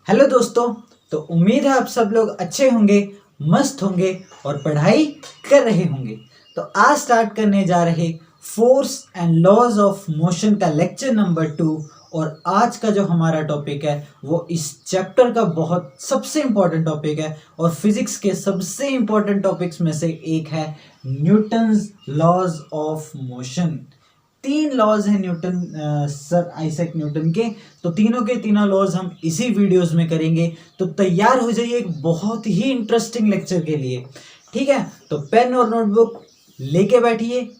Hello दोस्तों। तो उम्मीद है आप सब लोग अच्छे होंगे, मस्त होंगे और पढ़ाई कर रहे होंगे। तो आज स्टार्ट करने जा रहे force and laws of motion का लेक्चर नंबर 2। और आज का जो हमारा टॉपिक है वो इस चैप्टर का बहुत सबसे इम्पोर्टेंट टॉपिक है और फिजिक्स के सबसे इम्पोर्टेंट टॉपिक्स में से एक है Newton's laws of motion. 3 laws हैं सर आइजैक न्यूटन के। तो तीनों के तीनों लॉज हम इसी वीडियोस में करेंगे। तो तैयार हो जाइए एक बहुत ही इंटरेस्टिंग लेक्चर के लिए। ठीक है, तो पेन और नोटबुक लेके बैठिए,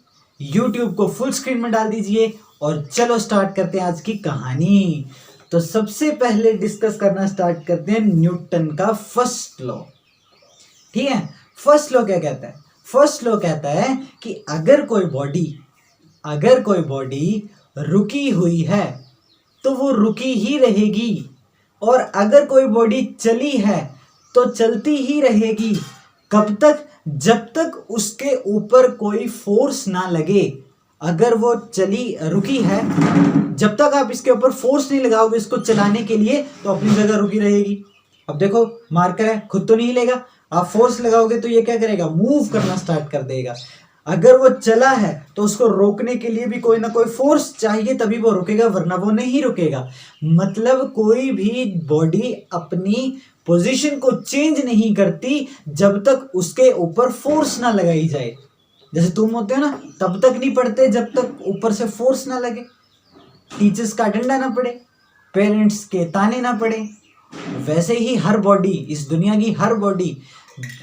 यूट्यूब को फुल स्क्रीन में डाल दीजिए और चलो स्टार्ट करते हैं आज की कहानी। तो सबसे पहले डिस्कस करना स्टार्ट करते हैं न्यूटन का फर्स्ट लॉ। ठीक है, फर्स्ट लॉ क्या कहता है? फर्स्ट लॉ कहता है कि अगर कोई बॉडी रुकी हुई है तो वो रुकी ही रहेगी, और अगर कोई बॉडी चली है तो चलती ही रहेगी। कब तक? जब तक उसके ऊपर कोई फोर्स ना लगे। अगर वो रुकी है, जब तक आप इसके ऊपर फोर्स नहीं लगाओगे इसको चलाने के लिए तो अपनी जगह रुकी रहेगी। अब देखो, मार्कर है, खुद तो नहीं हिलेगा, आप फोर्स लगाओगे तो ये क्या करेगा? मूव करना स्टार्ट कर देगा। अगर वो चला है तो उसको रोकने के लिए भी कोई ना कोई फोर्स चाहिए, तभी वो रुकेगा, वरना वो नहीं रुकेगा। मतलब कोई भी बॉडी अपनी पोजीशन को चेंज नहीं करती जब तक उसके ऊपर फोर्स ना लगाई जाए। जैसे तुम होते हो ना, तब तक नहीं पढ़ते जब तक ऊपर से फोर्स ना लगे, टीचर्स का डंडा ना पड़े, पेरेंट्स के ताने ना पड़े। वैसे ही हर बॉडी, इस दुनिया की हर बॉडी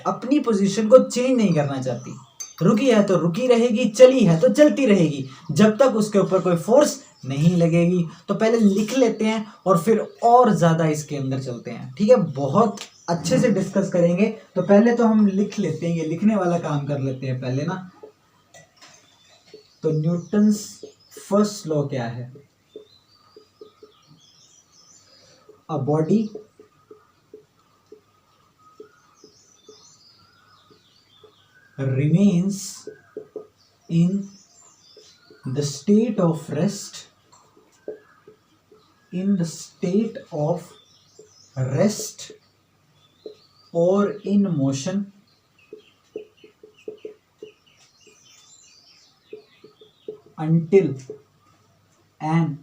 अपनी पोजीशन को चेंज नहीं करना चाहती। रुकी है तो रुकी रहेगी, चली है तो चलती रहेगी, जब तक उसके ऊपर कोई फोर्स नहीं लगेगी। तो पहले लिख लेते हैं और फिर और ज्यादा इसके अंदर चलते हैं। ठीक है, बहुत अच्छे से डिस्कस करेंगे। तो पहले तो हम लिख लेते हैं, ये लिखने वाला काम कर लेते हैं पहले ना। तो न्यूटन्स फर्स्ट लॉ क्या है? A body remains in the state of rest or in motion until an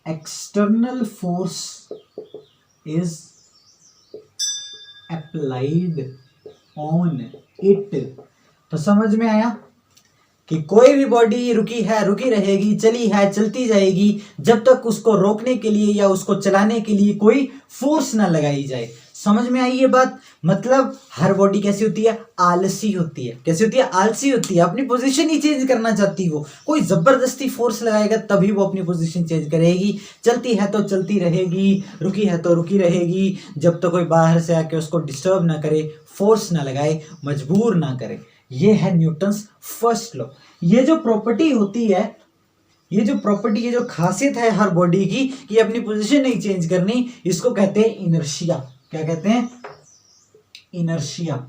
external force is applied on it। तो समझ में आया कि कोई भी बॉडी रुकी है रुकी रहेगी, चली है चलती जाएगी, जब तक उसको रोकने के लिए या उसको चलाने के लिए कोई फोर्स ना लगाई जाए। समझ में आई ये बात? मतलब हर बॉडी कैसी होती है? आलसी होती है। कैसी होती है? आलसी होती है, अपनी पोजीशन ही चेंज करना चाहती वो। कोई जबरदस्ती फोर्स लगाएगा तभी वो अपनी पोजीशन चेंज करेगी। चलती है तो चलती रहेगी, रुकी है तो रुकी रहेगी, जब तक कोई बाहर से आके उसको डिस्टर्ब ना करे, फोर्स ना लगाए, मजबूर ना करे। ये है न्यूटन्स फर्स्ट लॉ। ये जो प्रॉपर्टी होती है, ये जो खासियत है हर बॉडी की कि अपनी पोजीशन नहीं चेंज करनी, इसको कहते हैं इनर्शिया। क्या कहते हैं? इनर्शिया।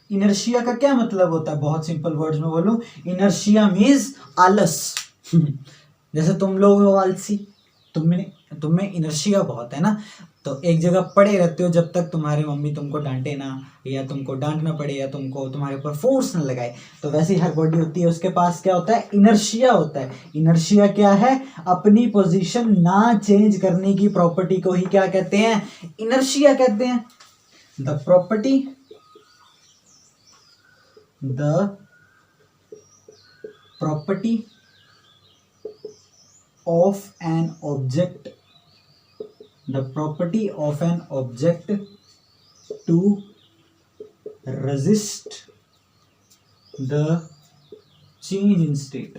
इनर्शिया का क्या मतलब होता है? बहुत सिंपल वर्ड्स में बोलूं, इनर्शिया मीन्स आलस। जैसे तुम लोग हो आलसी, तुम्हें इनर्शिया बहुत है ना। तो एक जगह पड़े रहते हो जब तक तुम्हारी मम्मी तुमको डांटे ना, या तुमको डांटना पड़े, या तुमको तुम्हारे ऊपर फोर्स ना लगाए। तो वैसे ही हर बॉडी होती है, उसके पास क्या होता है? इनर्शिया होता है। इनर्शिया क्या है? अपनी पोजीशन ना चेंज करने की प्रॉपर्टी को ही क्या कहते हैं? इनर्शिया कहते हैं। The property of an object to resist the change in state।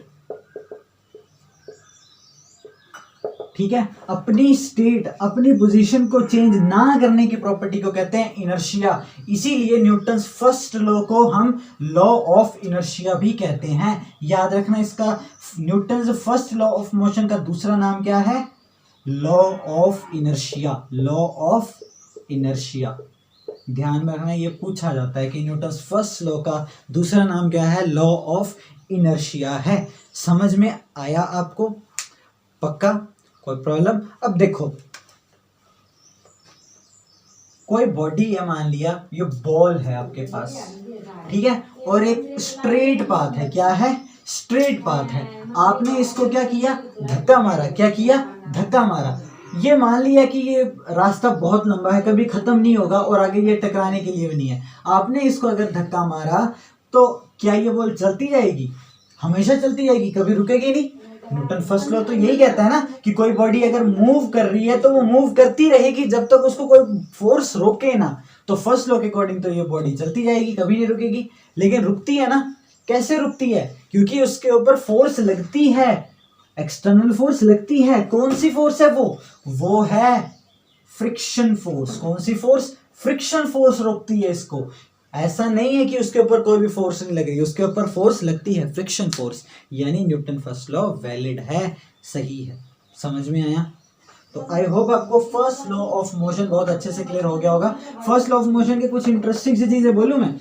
ठीक है, अपनी स्टेट, अपनी पोजीशन को चेंज ना करने की प्रॉपर्टी को कहते हैं इनर्शिया। इसीलिए न्यूटन्स फर्स्ट लॉ को हम लॉ ऑफ इनर्शिया भी कहते हैं। याद रखना इसका, Newton's first law of motion का दूसरा नाम क्या है? Law of inertia. Law of inertia ध्यान में रखना, ये पूछा जाता है कि न्यूटन्स फर्स्ट लॉ का दूसरा नाम क्या है? लॉ ऑफ इनर्शिया है। समझ में आया आपको? पक्का? कोई प्रॉब्लम? अब देखो, कोई बॉडी है, मान लिया ये बॉल है आपके पास, ठीक है, और एक स्ट्रेट पाथ है। क्या है? स्ट्रेट पाथ है। आपने इसको क्या किया? धक्का मारा। क्या किया? धक्का मारा। ये मान लिया कि ये रास्ता बहुत लंबा है, कभी खत्म नहीं होगा और आगे ये टकराने के लिए भी नहीं है। आपने इसको अगर धक्का मारा तो क्या ये बॉल चलती जाएगी? हमेशा चलती जाएगी, कभी रुकेगी नहीं। न्यूटन फर्स्ट लॉ तो यही कहता है ना कि कोई बॉडी अगर मूव कर रही है तो वो मूव करती रहेगी जब तक उसको कोई फोर्स रोके ना। तो फर्स्ट लॉ के अकॉर्डिंग तो ये बॉडी चलती जाएगी, कभी नहीं रुकेगी। लेकिन रुकती है ना। कैसे रुकती है? क्योंकि उसके ऊपर फोर्स लगती है, एक्सटर्नल फोर्स लगती है। कौन सी फोर्स है वो है फ्रिक्शन फोर्स। कौन सी फोर्स? फ्रिक्शन फोर्स रोकती है इसको। ऐसा नहीं है कि उसके ऊपर कोई भी फोर्स नहीं लग रही, उसके ऊपर फोर्स लगती है, फ्रिक्शन फोर्स। यानी न्यूटन फर्स्ट लॉ वैलिड है, सही है। समझ में आया? तो आई होप आपको फर्स्ट लॉ ऑफ मोशन बहुत अच्छे से क्लियर हो गया होगा। फर्स्ट लॉ ऑफ मोशन के कुछ इंटरेस्टिंग सी चीजें बोलूं मैं?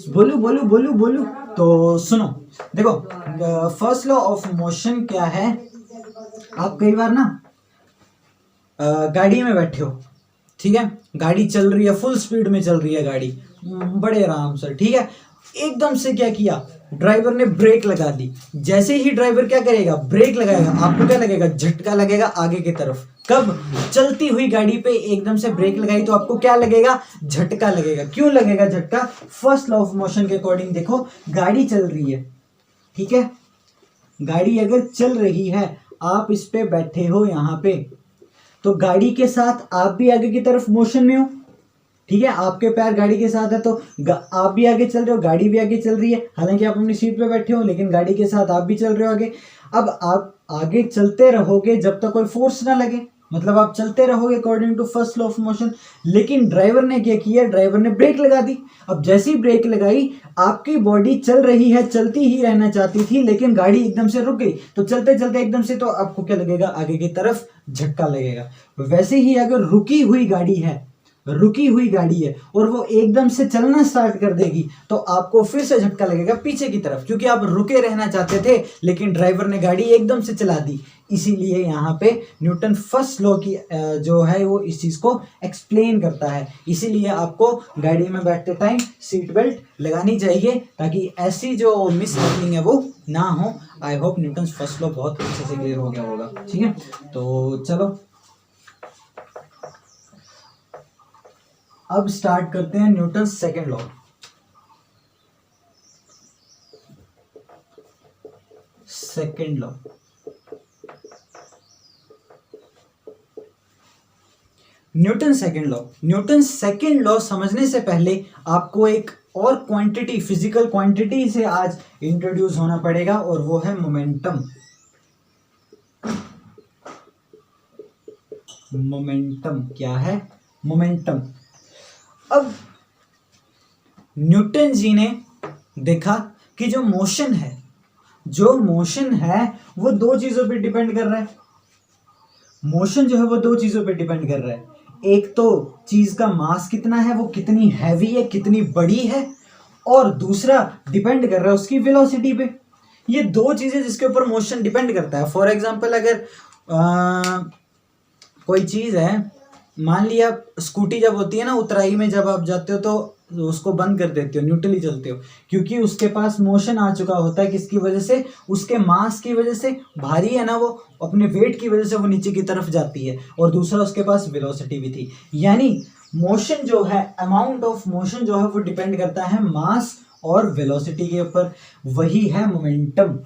बोलू तो सुनो। देखो, फर्स्ट लॉ ऑफ मोशन क्या है? आप कई बार ना गाड़ी में बैठे हो, ठीक है, गाड़ी चल रही है, फुल स्पीड में चल रही है गाड़ी, बड़े आराम से, ठीक है, एकदम से क्या किया? ड्राइवर ने ब्रेक लगा दी। जैसे ही ड्राइवर क्या करेगा? ब्रेक लगाएगा, आपको क्या लगेगा? झटका लगेगा आगे की तरफ। कब? चलती हुई गाड़ी पे एकदम से ब्रेक लगाई तो आपको क्या लगेगा? झटका लगेगा। क्यों लगेगा झटका? फर्स्ट लॉ ऑफ मोशन के अकॉर्डिंग देखो, गाड़ी चल रही है, ठीक है, गाड़ी अगर चल रही है, आप इस पे बैठे हो यहाँ पे, तो गाड़ी के साथ आप भी आगे की तरफ मोशन में हो, ठीक है, आपके पैर गाड़ी के साथ है तो आप भी आगे चल रहे हो, गाड़ी भी आगे चल रही है। हालांकि आप अपनी सीट पे बैठे हो लेकिन गाड़ी के साथ आप भी चल रहे हो आगे। अब आप आगे चलते रहोगे जब तक कोई फोर्स ना लगे, मतलब आप चलते रहोगे according to first law of motion. लेकिन ड्राइवर ने क्या किया? ड्राइवर ने ब्रेक लगा दी। अब जैसी ब्रेक लगाई, आपकी बॉडी चल रही है, चलती ही रहना चाहती थी, लेकिन गाड़ी एकदम से रुक गई। तो चलते चलते एकदम से तो आपको क्या लगेगा? आगे की तरफ झटका लगेगा। वैसे ही अगर रुकी हुई गाड़ी है और वो एकदम से चलना स्टार्ट कर देगी तो आपको फिर से झटका लगेगा पीछे की तरफ, क्योंकि आप रुके रहना चाहते थे लेकिन ड्राइवर ने गाड़ी एकदम से चला दी। इसीलिए यहाँ पे न्यूटन फर्स्ट लॉ की जो है वो इस चीज को एक्सप्लेन करता है। इसीलिए आपको गाड़ी में बैठते टाइम सीट बेल्ट लगानी चाहिए ताकि ऐसी जो मिस हैपनिंग है वो ना हो। I hope Newton first law बहुत अच्छे से क्लियर हो गया होगा, ठीक है। तो चलो अब स्टार्ट करते हैं Newton second law. Second law, Newton second law समझने से पहले आपको एक और क्वांटिटी, फिजिकल क्वांटिटी से आज इंट्रोड्यूस होना पड़ेगा और वो है मोमेंटम। क्या है? मोमेंटम। अब न्यूटन जी ने देखा कि जो मोशन है वो दो चीजों पे डिपेंड कर रहा है। मोशन जो है वो दो चीजों पे डिपेंड कर रहा है। एक तो चीज का मास कितना है, वो कितनी हैवी है, कितनी बड़ी है, और दूसरा डिपेंड कर रहा है उसकी वेलोसिटी पे। ये दो चीजें जिसके ऊपर मोशन डिपेंड करता है। फॉर एग्जांपल अगर कोई चीज है, मान लिया स्कूटी जब होती है ना, उतराई में जब आप जाते हो तो उसको बंद कर देते हो, न्यूट्रली चलते हो, क्योंकि उसके पास मोशन आ चुका होता है। किसकी वजह से? उसके मास की वजह से। भारी है ना वो, अपने वेट की वजह से वो नीचे की तरफ जाती है, और दूसरा उसके पास वेलोसिटी भी थी। यानी मोशन जो है, अमाउंट ऑफ मोशन जो है वो डिपेंड करता है मास और वेलोसिटी के ऊपर। वही है मोमेंटम।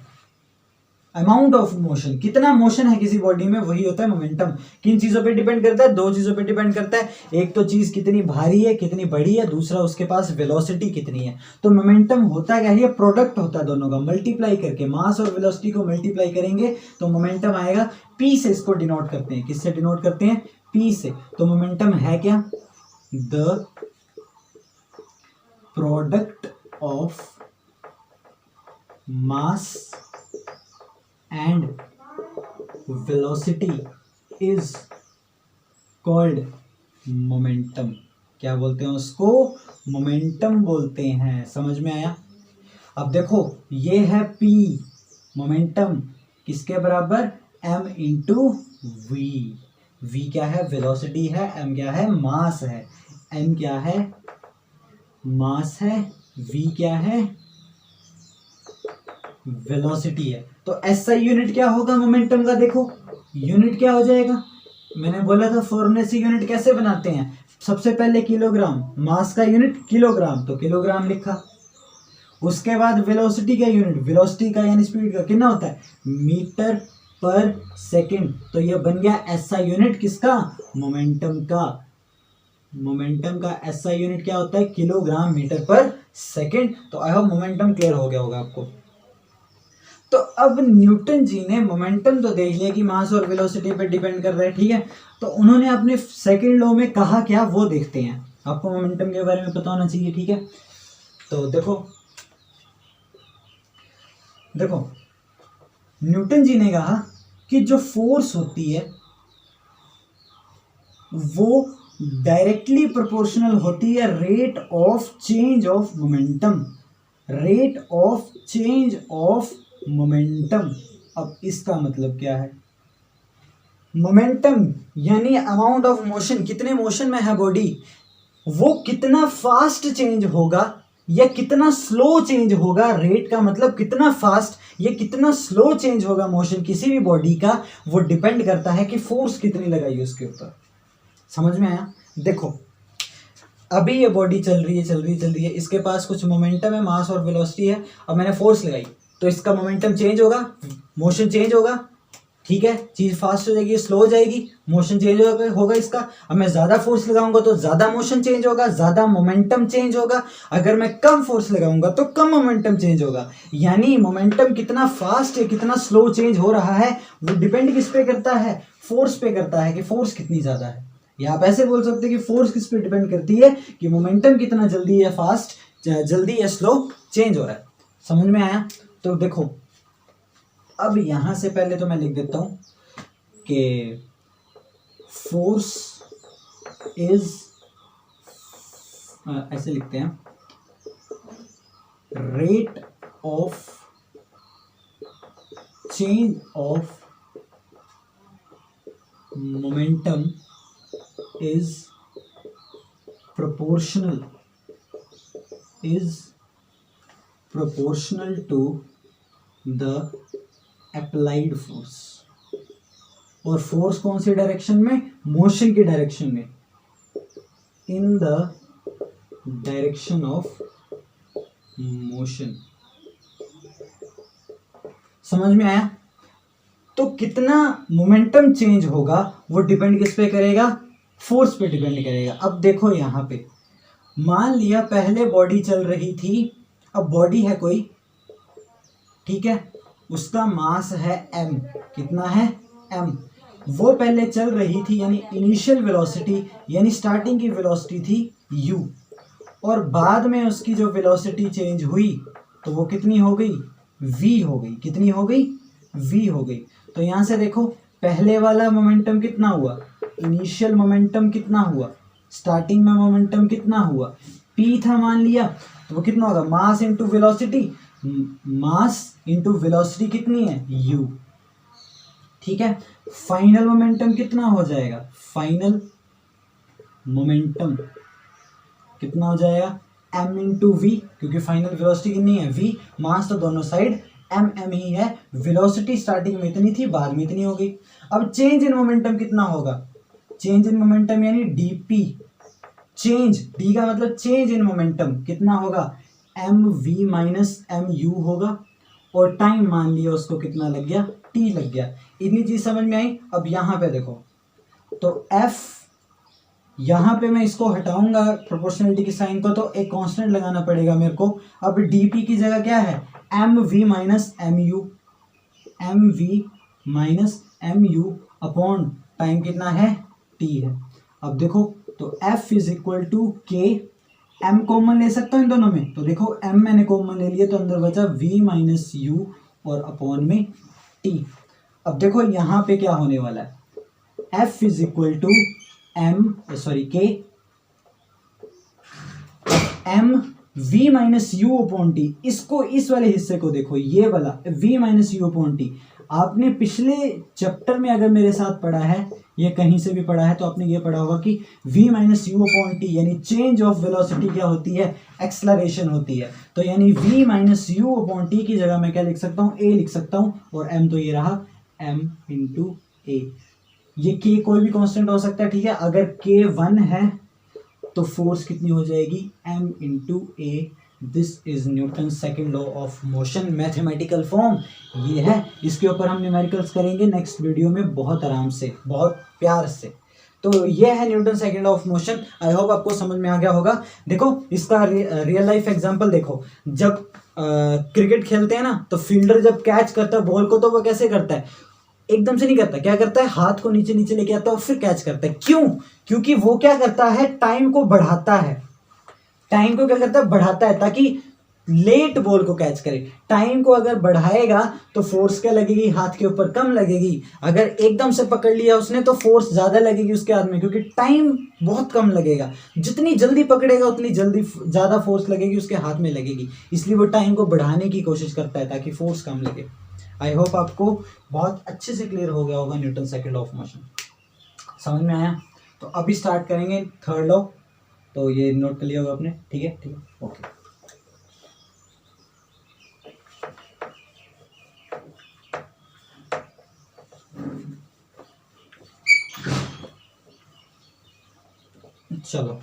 अमाउंट ऑफ मोशन, कितना मोशन है किसी बॉडी में, वही होता है मोमेंटम। किन चीजों पे डिपेंड करता है? दो चीजों पे डिपेंड करता है। एक तो चीज कितनी भारी है, कितनी बड़ी है, दूसरा उसके पास वेलोसिटी कितनी है। तो मोमेंटम होता क्या है? प्रोडक्ट होता है दोनों का, मल्टीप्लाई करके मास और वेलोसिटी को मल्टीप्लाई करेंगे तो मोमेंटम आएगा। पी से इसको डिनोट करते हैं। किससे डिनोट करते हैं? पी से। तो मोमेंटम है क्या? The product of mass and velocity is called momentum। क्या बोलते हैं उसको? मोमेंटम बोलते हैं। समझ में आया? अब देखो, ये है P, मोमेंटम किसके बराबर? m into we. v क्या है? वेलोसिटी है। m क्या है? मास है। m क्या है? मास है। v क्या है? वेलोसिटी है। तो एसआई यूनिट क्या होगा मोमेंटम का? देखो यूनिट क्या हो जाएगा, मैंने बोला था फॉर्मूले से यूनिट कैसे बनाते हैं। सबसे पहले किलोग्राम, मास का यूनिट किलोग्राम, तो किलोग्राम लिखा। उसके बाद वेलोसिटी का यूनिट, वेलोसिटी का यानी स्पीड का कितना होता है? मीटर पर सेकंड। तो ये बन गया एसआई यूनिट किसका? मोमेंटम का। मोमेंटम का एसआई यूनिट क्या होता है? किलोग्राम मीटर पर सेकंड। तो आई होप मोमेंटम क्लियर हो गया होगा आपको। तो अब न्यूटन जी ने मोमेंटम तो देख लिया कि मास और वेलोसिटी पे डिपेंड कर रहा है, ठीक है। तो उन्होंने अपने सेकंड लॉ में कहा क्या, वो देखते हैं। आपको मोमेंटम के बारे में पता होना चाहिए, ठीक है। तो देखो न्यूटन जी ने कहा कि जो फोर्स होती है वो डायरेक्टली प्रोपोर्शनल होती है rate of change of momentum. Rate of change of momentum. अब इसका मतलब क्या है? मोमेंटम यानी अमाउंट ऑफ मोशन, कितने मोशन में है बॉडी, वो कितना फास्ट चेंज होगा या कितना स्लो चेंज होगा। रेट का मतलब कितना फास्ट या कितना स्लो चेंज होगा मोशन किसी भी बॉडी का, वो डिपेंड करता है कि फोर्स कितनी लगाई है उसके ऊपर। समझ में आया? देखो अभी ये बॉडी चल रही है, इसके पास कुछ मोमेंटम है, मास और वेलोसिटी है। अब मैंने फोर्स लगाई तो इसका मोमेंटम चेंज होगा, मोशन चेंज होगा, ठीक है। चीज फास्ट हो जाएगी, स्लो हो जाएगी, मोशन चेंज होगा इसका। अब मैं ज्यादा फोर्स लगाऊंगा तो ज्यादा मोशन चेंज होगा, ज्यादा मोमेंटम चेंज होगा। अगर मैं कम फोर्स लगाऊंगा तो कम मोमेंटम चेंज होगा। यानी मोमेंटम कितना फास्ट या कितना स्लो चेंज हो रहा है वो डिपेंड किस पे करता है? फोर्स पे करता है कि फोर्स कितनी ज्यादा है। या आप ऐसे बोल सकते हैं कि फोर्स किस पे डिपेंड करती है कि मोमेंटम कितना जल्दी या फास्ट, जल्दी या स्लो चेंज हो रहा है। समझ में आया? तो देखो अब यहां से पहले तो मैं लिख देता हूं कि फोर्स इज, ऐसे लिखते हैं, rate of change of momentum is proportional to the applied force। और फोर्स कौन सी डायरेक्शन में? मोशन की डायरेक्शन में, in the direction of motion. समझ में आया? तो कितना मोमेंटम चेंज होगा वो डिपेंड किस पे करेगा? फोर्स पे डिपेंड करेगा। अब देखो यहाँ पे मान लिया पहले बॉडी चल रही थी, अब बॉडी है कोई, ठीक है, उसका मास है m, कितना है? m। वो पहले चल रही थी यानी इनिशियल वेलोसिटी यानी स्टार्टिंग की वेलोसिटी थी u, और बाद में उसकी जो वेलोसिटी चेंज हुई तो वो कितनी हो गई? v हो गई। कितनी हो गई? v हो गई। तो यहां से देखो पहले वाला मोमेंटम कितना हुआ? इनिशियल मोमेंटम कितना हुआ? स्टार्टिंग में मोमेंटम कितना हुआ? p था मान लिया, तो वो कितना होगा? Mass into velocity. Mass into velocity कितनी है? u, ठीक है। फाइनल मोमेंटम कितना हो जाएगा? फाइनल मोमेंटम कितना हो जाएगा? m इंटू वी, क्योंकि फाइनल वेलोसिटी कितनी है? v। मास तो दोनों साइड m ही है। वेलोसिटी स्टार्टिंग में इतनी थी, बाद में इतनी हो गई। अब चेंज इन मोमेंटम कितना होगा? चेंज इन मोमेंटम यानी dp, चेंज, d का मतलब चेंज इन मोमेंटम कितना होगा? mv माइनस mu होगा। और टाइम मान लिया उसको कितना लग गया? t लग गया। इतनी चीज समझ में आई? अब यहाँ पे देखो तो f, यहाँ पे मैं इसको हटाऊंगा प्रोपोर्शनलिटी की साइन को, तो एक कांस्टेंट लगाना पड़ेगा मेरे को। अब dp की जगह क्या है? mv minus mu, mv minus mu upon time कितना है? t है। अब देखो तो f is equal to k, m common ले सकता हूँ इन दोनों में, तो देखो m मैंने कॉमन ले लिया तो अंदर बचा v माइनस u और अपॉन में t। अब देखो यहाँ पे क्या होने वाला है? f is equal to k m v minus u upon t. इसको, इस वाले हिस्से को देखो, ये वाला v minus u upon t. आपने पिछले चैप्टर में अगर मेरे साथ पढ़ा है, ये कहीं से भी पढ़ा है, तो आपने ये पढ़ा होगा कि v minus u upon T यानी चेंज ऑफ वेलोसिटी क्या होती है, एक्सलरेशन होती है। तो यानी v minus u upon T की जगह मैं क्या लिख सकता हूँ, a लिख सकता हूँ, और m तो ये रहा m इंटू ए। ये k कोई भी कांस्टेंट हो सकता है, ठीक है। अगर k 1 है तो फोर्स कितनी हो जाएगी, m into A. This is Newton second law of motion, mathematical form ये है। इसके ऊपर हम न्यूमेरिकल्स करेंगे नेक्स्ट वीडियो में, बहुत आराम से, बहुत प्यार से। तो ये है Newton second law of motion. I hope आपको समझ में आ गया होगा। देखो इसका रियल लाइफ एग्जांपल देखो, जब क्रिकेट खेलते हैं ना, तो फील्डर जब कैच करता है बॉल को, तो वो कैसे करता है, एकदम से नहीं करता, क्या करता है, हाथ को नीचे नीचे लेके आता है और फिर कैच करता है। क्यों? क्योंकि वो क्या करता है, टाइम को बढ़ाता है। टाइम को क्या करता है, बढ़ाता है, ताकि लेट बॉल को कैच करे। टाइम को अगर बढ़ाएगा तो फोर्स क्या लगेगी, हाथ के ऊपर कम लगेगी। अगर एकदम से पकड़ लिया उसने तो फोर्स ज्यादा लगेगी उसके हाथ में, क्योंकि टाइम बहुत कम लगेगा। जितनी जल्दी पकड़ेगा उतनी जल्दी ज्यादा फोर्स लगेगी उसके हाथ में लगेगी। इसलिए वो टाइम को बढ़ाने की कोशिश करता है ताकि फोर्स कम लगे। आई होप आपको बहुत अच्छे से क्लियर हो गया होगा Newton second law of motion, समझ में आया। तो अभी स्टार्ट करेंगे थर्ड लॉ। तो ये नोट कर लिया होगा आपने, ठीक है, ठीक है, ओके। चलो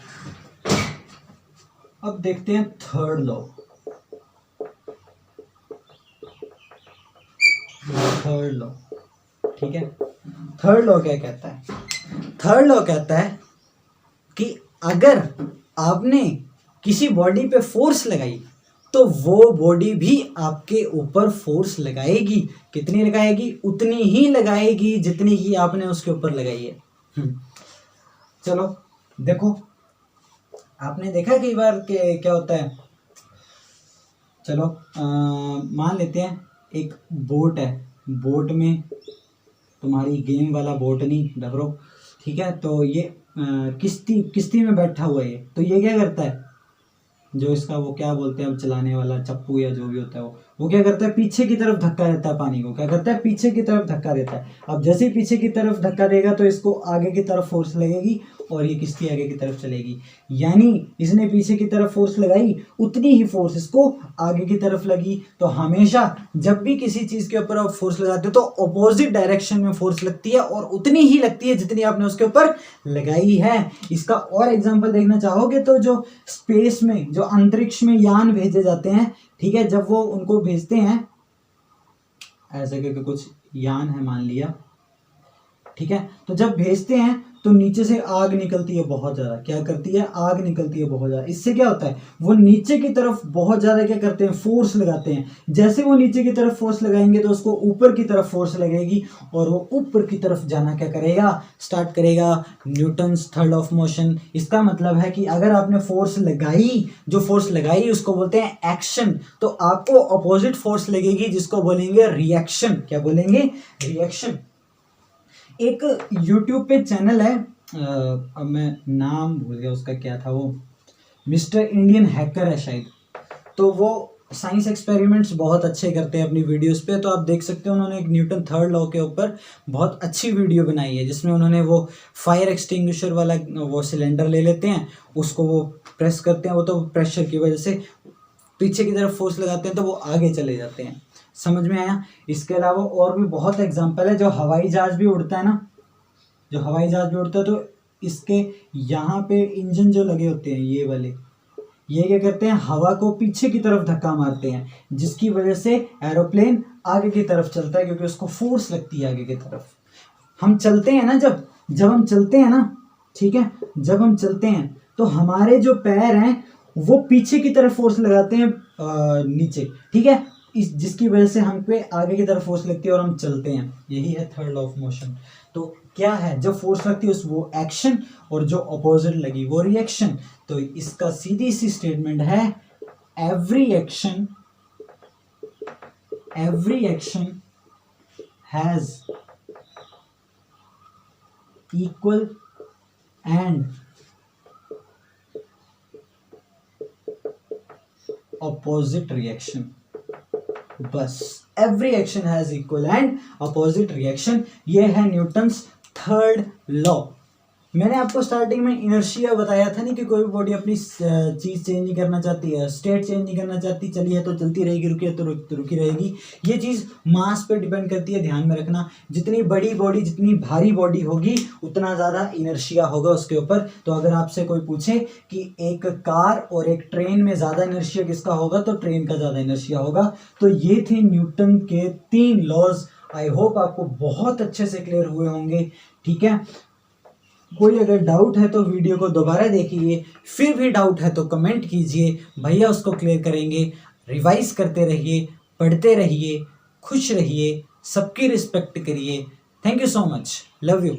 अब देखते हैं थर्ड लॉ। थर्ड लॉ, ठीक है। थर्ड लॉ क्या कहता है, थर्ड लॉ कहता है कि अगर आपने किसी बॉडी पे फोर्स लगाई तो वो बॉडी भी आपके ऊपर फोर्स लगाएगी। कितनी लगाएगी, उतनी ही लगाएगी जितनी की आपने उसके ऊपर लगाई है। चलो देखो, आपने देखा कई बार कि क्या होता है, चलो मान लेते हैं एक बोट है, बोट में तुम्हारी गेम वाला बोट नहीं डबरो, ठीक है। तो ये किश्ती किश्ती में बैठा हुआ है, तो ये क्या करता है, जो इसका वो क्या बोलते हैं अब चलाने वाला चप्पू या जो भी होता है, वो क्या करता है, पीछे की तरफ धक्का देता है, पानी को क्या करता है, पीछे की तरफ धक्का देता है। अब जैसे ही पीछे की तरफ धक्का देगा तो इसको आगे की तरफ फोर्स लगेगी और ये किश्ती आगे की तरफ चलेगी। यानी इसने पीछे की तरफ फोर्स लगाई, उतनी ही फोर्स इसको आगे की तरफ लगी। तो हमेशा जब भी किसी चीज के ऊपर आप फोर्स लगाते हो तो ऑपोजिट डायरेक्शन में फोर्स लगती है, और उतनी ही लगती है जितनी आपने उसके ऊपर लगाई है। इसका और एग्जांपल देखना चाहोगे तो जो स्पेस में, जो अंतरिक्ष में यान भेजे जाते हैं, ठीक है, जब वो उनको भेजते हैं, ऐसे करके कुछ यान है मान लिया, ठीक है, तो जब भेजते हैं तो नीचे से आग निकलती है बहुत ज़्यादा। क्या करती है, आग निकलती है बहुत ज़्यादा। इससे क्या होता है, वो नीचे की तरफ बहुत ज़्यादा क्या करते हैं, फोर्स लगाते हैं। जैसे वो नीचे की तरफ फोर्स लगाएंगे तो उसको ऊपर की तरफ फोर्स लगेगी, और वो ऊपर की तरफ जाना क्या करेगा, स्टार्ट करेगा न्यूटन्स थर्ड ऑफ मोशन। इसका मतलब है कि अगर आपने फोर्स लगाई, जो फोर्स लगाई उसको बोलते हैं एक्शन, तो आपको अपोजिट फोर्स लगेगी जिसको बोलेंगे रिएक्शन। क्या बोलेंगे, रिएक्शन। एक YouTube पे चैनल है, अब मैं नाम भूल गया उसका, क्या था वो, मिस्टर इंडियन हैकर है शायद। तो वो साइंस एक्सपेरिमेंट्स बहुत अच्छे करते हैं अपनी वीडियोस पे। तो आप देख सकते हो उन्होंने एक न्यूटन थर्ड लॉ के ऊपर बहुत अच्छी वीडियो बनाई है, जिसमें उन्होंने वो फायर एक्सटिंग्विशर वाला वो सिलेंडर ले लेते हैं, उसको वो प्रेस करते हैं, वो तो प्रेशर की वजह से पीछे की तरफ फोर्स लगाते हैं तो वो आगे चले जाते हैं। समझ में आया। इसके अलावा और भी बहुत एग्जांपल है। जो हवाई जहाज भी उड़ता है ना, जो हवाई जहाज भी उड़ता है, तो इसके यहाँ पे इंजन जो लगे होते हैं ये वाले, ये क्या करते हैं, हवा को पीछे की तरफ धक्का मारते हैं, जिसकी वजह से एरोप्लेन आगे की तरफ चलता है, क्योंकि उसको फोर्स लगती है आगे की तरफ। हम चलते हैं ना, जब जब हम चलते हैं ना, ठीक है, जब हम चलते हैं तो हमारे जो पैर हैं वो पीछे की तरफ फोर्स लगाते हैं नीचे, ठीक है, इस जिसकी वजह से हम पे आगे की तरफ फोर्स लगती है और हम चलते हैं। यही है थर्ड लॉ ऑफ मोशन। तो क्या है, जब फोर्स लगती है उस वो एक्शन, और जो अपोजिट लगी वो रिएक्शन। तो इसका सीधी सी स्टेटमेंट है, every action has equal and opposite reaction। बस every action has equal and opposite reaction. ये है न्यूटन्स थर्ड लॉ। मैंने आपको स्टार्टिंग में इनर्शिया बताया था नहीं कि कोई भी बॉडी अपनी चीज़ चेंज नहीं करना चाहती है, स्टेट चेंज नहीं करना चाहती, चली है तो चलती रहेगी, रुकी है तो रुकी रहेगी। ये चीज़ मास पे डिपेंड करती है, ध्यान में रखना। जितनी बड़ी बॉडी, जितनी भारी बॉडी होगी उतना ज़्यादा इनर्शिया होगा उसके ऊपर। तो अगर आपसे कोई पूछे कि एक कार और एक ट्रेन में ज़्यादा इनर्शिया किसका होगा, तो ट्रेन का ज़्यादा इनर्शिया होगा। तो ये थे न्यूटन के 3 लॉज। आई होप आपको बहुत अच्छे से क्लियर हुए होंगे, ठीक है। कोई अगर डाउट है तो वीडियो को दोबारा देखिए, फिर भी डाउट है तो कमेंट कीजिए, भैया उसको क्लियर करेंगे। रिवाइज करते रहिए, पढ़ते रहिए, खुश रहिए, सबकी रिस्पेक्ट करिए। Thank you so much, love you.